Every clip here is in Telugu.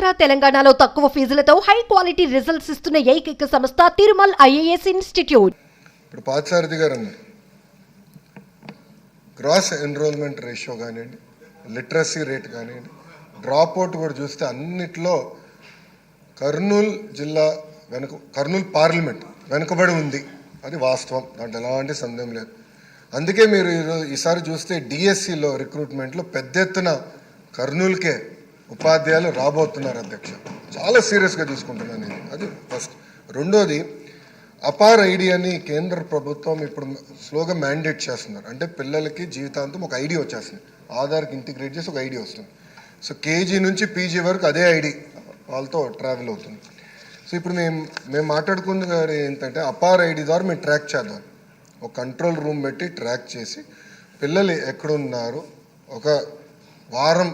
ఆంధ్ర తెలంగాణలో తక్కువ ఫీజులతో హై క్వాలిటీ రిజల్ట్స్ ఇస్తున్న ఏకైక సంస్థ తిరుమల్ ఐఏఎస్ ఇన్స్టిట్యూట్. ఇప్పుడు పార్థసారథి గారు అన్నారు, గ్రాస్ ఎన్రోల్మెంట్ రేషియో కానివ్వండి, లిటరసీ రేట్ కానివ్వండి, డ్రాప్ అవుట్ కూడా చూస్తే అన్నిట్లో కర్నూలు జిల్లా కర్నూలు పార్లమెంట్ వెనుకబడి ఉంది. అది వాస్తవం, దాంట్లో ఎలాంటి సందేహం లేదు. అందుకే మీరు ఈసారి చూస్తే డిఎస్సిలో రిక్రూట్మెంట్లో పెద్ద ఎత్తున కర్నూలుకే ఉపాధ్యాయులు రాబోతున్నారు అధ్యక్ష. చాలా సీరియస్గా తీసుకుంటున్నాను ఇది. అది ఫస్ట్. రెండోది, అపార్ ఐడి అని కేంద్ర ప్రభుత్వం ఇప్పుడు స్లోగా మ్యాండేట్ చేస్తున్నారు. అంటే పిల్లలకి జీవితాంతం ఒక ఐడి వచ్చేస్తుంది, ఆధార్కి ఇంటిగ్రేట్ చేసి ఒక ఐడి వస్తుంది. సో కేజీ నుంచి పీజీ వరకు అదే ఐడి వాళ్ళతో ట్రావెల్ అవుతుంది. సో ఇప్పుడు మేము మాట్లాడుకున్నది ఏంటంటే అపార్ ఐడి ద్వారా మేము ట్రాక్ చేద్దాం. ఒక కంట్రోల్ రూమ్ పెట్టి ట్రాక్ చేసి పిల్లలు ఎక్కడున్నారు, ఒక వారం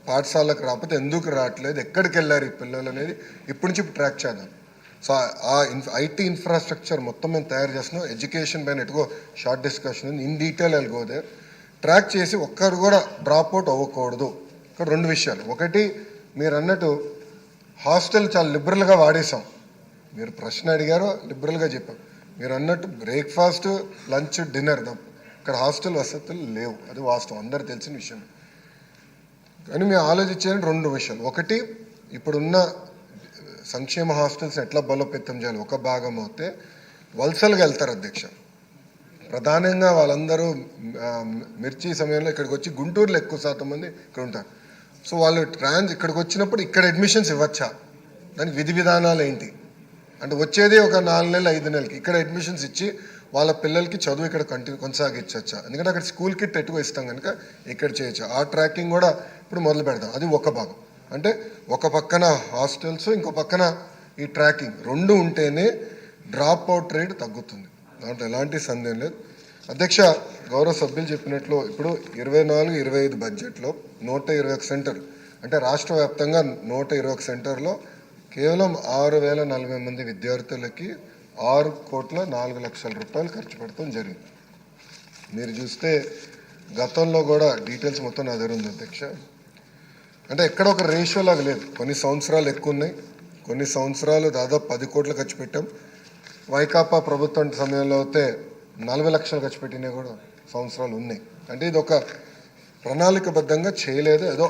పాఠశాలకు రాకపోతే ఎందుకు రావట్లేదు, ఎక్కడికి వెళ్ళారు ఈ పిల్లలు అనేది ఇప్పటి నుంచి ట్రాక్ చేద్దాం. సో ఆ ఐటీ ఇన్ఫ్రాస్ట్రక్చర్ మొత్తం మేము తయారు చేస్తున్నాం. ఎడ్యుకేషన్ పైన ఎటుకో షార్ట్ డిస్కషన్ ఇన్ డీటెయిల్ వెళ్ళిపోతే ట్రాక్ చేసి ఒక్కరు కూడా డ్రాప్ అవుట్ అవ్వకూడదు. ఇక్కడ రెండు విషయాలు. ఒకటి, మీరు అన్నట్టు హాస్టల్ చాలా లిబరల్గా వాడేసాం. మీరు ప్రశ్న అడిగారో లిబరల్గా చెప్పాం. మీరు అన్నట్టు బ్రేక్ఫాస్ట్, లంచ్, డిన్నర్ ఇక్కడ హాస్టల్ వసతులు లేవు. అది వాస్తవం, అందరు తెలిసిన విషయం. కానీ మేము ఆలోచించేది రెండు విషయాలు. ఒకటి, ఇప్పుడున్న సంక్షేమ హాస్టల్స్ని ఎట్లా బలోపేతం చేయాలి. ఒక భాగం అయితే వలసలుగా వెళ్తారు అధ్యక్ష. ప్రధానంగా వాళ్ళందరూ మిర్చి సమయంలో ఇక్కడికి వచ్చి గుంటూరులో ఎక్కువ శాతం మంది ఇక్కడ ఉంటారు. సో వాళ్ళు ఇక్కడికి వచ్చినప్పుడు ఇక్కడ అడ్మిషన్స్ ఇవ్వచ్చా, దానికి విధి విధానాలు ఏంటి అంటే వచ్చేది ఒక 4 నెలలు 5 నెలలకి ఇక్కడ అడ్మిషన్స్ ఇచ్చి వాళ్ళ పిల్లలకి చదువు ఇక్కడ కొనసాగించవచ్చా. ఎందుకంటే అక్కడ స్కూల్ కిట్ ఎక్కువ ఇస్తాం కనుక ఇక్కడ చేయొచ్చు. ఆ ట్రాకింగ్ కూడా ఇప్పుడు మొదలు పెడదాం. అది ఒక భాగం. అంటే ఒక పక్కన హాస్టల్స్, ఇంకో పక్కన ఈ ట్రాకింగ్ రెండు ఉంటేనే డ్రాప్ అవుట్ రేట్ తగ్గుతుంది. దాంట్లో ఎలాంటి సందేహం లేదు అధ్యక్ష. గౌరవ సభ్యులు చెప్పినట్లు ఇప్పుడు 24-25 బడ్జెట్లో 121 సెంటర్, అంటే రాష్ట్ర వ్యాప్తంగా 121 సెంటర్లో కేవలం 6,040 మంది విద్యార్థులకి 6,04,00,000 రూపాయలు ఖర్చు పెడతాం జరిగింది. మీరు చూస్తే గతంలో కూడా డీటెయిల్స్ మొత్తం నా దగ్గర ఉంది అధ్యక్ష. అంటే ఎక్కడ ఒక రేషియో లాగా లేదు. కొన్ని సంవత్సరాలు ఎక్కువ ఉన్నాయి, కొన్ని సంవత్సరాలు దాదాపు 10 కోట్లు ఖర్చు పెట్టాం. వైకాపా ప్రభుత్వం సమయంలో అయితే 40 లక్షలు ఖర్చు పెట్టినవి కూడా సంవత్సరాలు ఉన్నాయి. అంటే ఇది ఒక ప్రణాళికబద్ధంగా చేయలేదు, ఏదో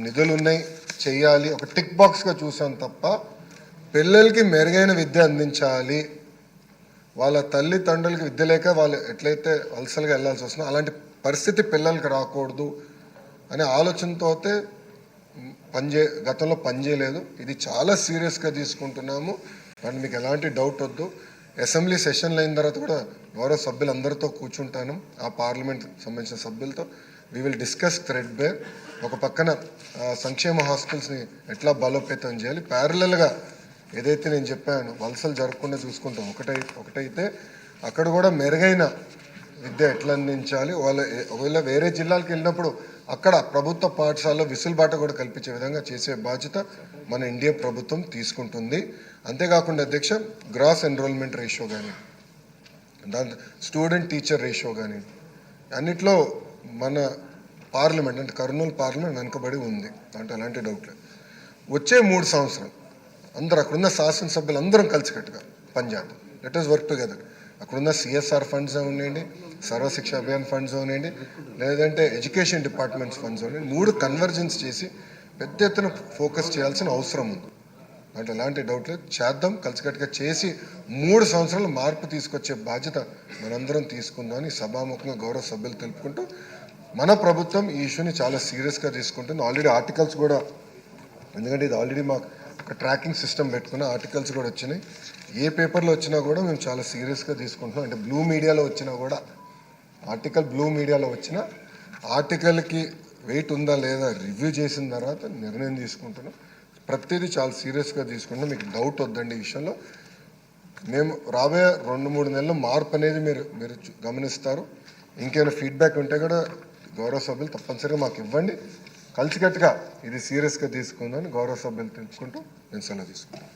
నిధులు ఉన్నాయి చెయ్యాలి ఒక టిక్ బాక్స్గా చూసాను తప్ప పిల్లలకి మెరుగైన విద్య అందించాలి, వాళ్ళ తల్లిదండ్రులకి విద్య లేక వాళ్ళు ఎట్లయితే వలసలుగా వెళ్ళాల్సి వస్తుందో అలాంటి పరిస్థితి పిల్లలకి రాకూడదు అనే ఆలోచనతో అయితే గతంలో పనిచేయలేదు. ఇది చాలా సీరియస్గా తీసుకుంటున్నాము. దాన్ని మీకు ఎలాంటి డౌట్ వద్దు. అసెంబ్లీ సెషన్లు అయిన తర్వాత కూడా గౌరవ సభ్యులందరితో కూర్చుంటాను, ఆ పార్లమెంట్ సంబంధించిన సభ్యులతో. We will discuss threadbare. ఒక పక్కన సంక్షేమ హాస్టల్స్ని ఎట్లా బలోపేతం చేయాలి, ప్యారలల్గా ఏదైతే నేను చెప్పాను వలసలు జరగకుండా చూసుకుంటాం. ఒకటైతే అక్కడ కూడా మెరుగైన విద్య ఎట్లా అందించాలి, ఒకవేళ వేరే జిల్లాలకు వెళ్ళినప్పుడు అక్కడ ప్రభుత్వ పాఠశాలలో విసులుబాట కూడా కల్పించే విధంగా చేసే బాధ్యత మన ఇండియా ప్రభుత్వం తీసుకుంటుంది. అంతేకాకుండా అధ్యక్ష, గ్రాస్ ఎన్రోల్మెంట్ రేషియో కానీ, దాని స్టూడెంట్ టీచర్ రేషియో కానీ అన్నిట్లో మన పార్లమెంట్ అంటే కర్నూలు పార్లమెంట్ వెనుకబడి ఉంది. అంటే అలాంటి డౌట్ లేదు. వచ్చే 3 సంవత్సరాలు అందరూ అక్కడున్న శాసనసభ్యులు అందరం కలిసికట్టుగా పనిచేద్దాం. Let us work together. అక్కడున్న సిఎస్ఆర్ ఫండ్స్ ఉన్నాయండి, సర్వశిక్ష అభియాన్ ఫండ్స్ ఉన్నాయండి, లేదంటే ఎడ్యుకేషన్ డిపార్ట్మెంట్స్ ఫండ్స్ ఉన్నాయండి. 3 కన్వర్జెన్స్ చేసి పెద్ద ఎత్తున ఫోకస్ చేయాల్సిన అవసరం ఉంది. అంటే ఎలాంటి డౌట్ లేదు, చేద్దాం. కలిసికట్టుగా చేసి 3 సంవత్సరాలు మార్పు తీసుకొచ్చే బాధ్యత మనందరం తీసుకుందామని సభాముఖంగా గౌరవ సభ్యులు తెలుపుకుంటూ, మన ప్రభుత్వం ఈ ఇష్యూని చాలా సీరియస్గా తీసుకుంటుంది. ఆల్రెడీ ఆర్టికల్స్ కూడా, ఎందుకంటే ఇది ఆల్రెడీ మాకు ఒక ట్రాకింగ్ సిస్టమ్ పెట్టుకున్న ఆర్టికల్స్ కూడా వచ్చినాయి. ఏ పేపర్లో వచ్చినా కూడా మేము చాలా సీరియస్గా తీసుకుంటున్నాం. అంటే బ్లూ మీడియాలో వచ్చినా కూడా బ్లూ మీడియాలో వచ్చిన ఆర్టికల్కి వెయిట్ ఉందా లేదా రివ్యూ చేసిన తర్వాత నిర్ణయం తీసుకుంటున్నాం. ప్రతిదీ చాలా సీరియస్గా తీసుకుంటున్నాం. మీకు డౌట్ వద్దండి ఈ విషయంలో. మేము రాబోయే 2-3 నెలల్లో మార్పు అనేది మీరు గమనిస్తారు. ఇంకేమైనా ఫీడ్బ్యాక్ ఉంటే కూడా గౌరవ సభ్యులు తప్పనిసరిగా మాకు ఇవ్వండి. కలిసికట్టుగా ఇది సీరియస్గా తీసుకుందని గౌరవ సభ్యులు తెలుసుకుంటూ నేను సెలవు తీసుకుంటాను.